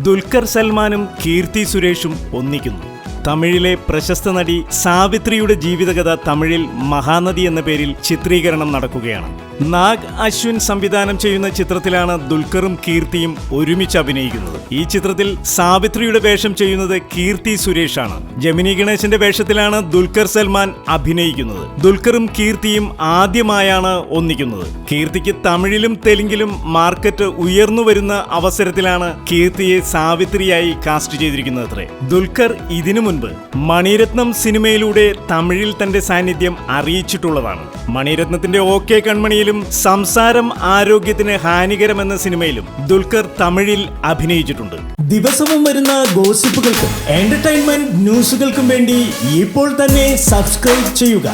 ദുൽഖർ സൽമാനും കീർത്തി സുരേഷും ഒന്നിക്കുന്നു. തമിഴിലെ പ്രശസ്ത നടി സാവിത്രിയുടെ ജീവിതകഥ തമിഴിൽ മഹാനദി എന്ന പേരിൽ ചിത്രീകരണം നടക്കുകയാണ്. നാഗ് അശ്വിൻ സംവിധാനം ചെയ്യുന്ന ചിത്രത്തിലാണ് ദുൽഖറും കീർത്തിയും ഒരുമിച്ച് അഭിനയിക്കുന്നത്. ഈ ചിത്രത്തിൽ സാവിത്രിയുടെ വേഷം ചെയ്യുന്നത് കീർത്തി സുരേഷാണ്. ജമിനി ഗണേശന്റെ വേഷത്തിലാണ് ദുൽഖർ സൽമാൻ അഭിനയിക്കുന്നത്. ദുൽഖറും കീർത്തിയും ആദ്യമായാണ് ഒന്നിക്കുന്നത്. കീർത്തിക്ക് തമിഴിലും തെലുങ്കിലും മാർക്കറ്റ് ഉയർന്നു വരുന്ന അവസരത്തിലാണ് കീർത്തിയെ സാവിത്രിയായി കാസ്റ്റ് ചെയ്തിരിക്കുന്നത്. ദുൽഖർ ഇതിനു മുൻപ് മണിരത്നം സിനിമയിലൂടെ തമിഴിൽ തന്റെ സാന്നിധ്യം അറിയിച്ചിട്ടുള്ളതാണ്. മണിരത്നത്തിന്റെ ഓക്കെ കൺമണിയിലും സംസാരം ആരോഗ്യത്തിന് ഹാനികരമെന്ന സിനിമയിലും ദുൽഖർ തമിഴിൽ അഭിനയിച്ചിട്ടുണ്ട്. ദിവസവും വരുന്ന ഗോസിപ്പുകൾക്കും എന്റർടൈൻമെന്റ് ന്യൂസുകൾക്കും വേണ്ടി ഇപ്പോൾ തന്നെ സബ്സ്ക്രൈബ് ചെയ്യുക.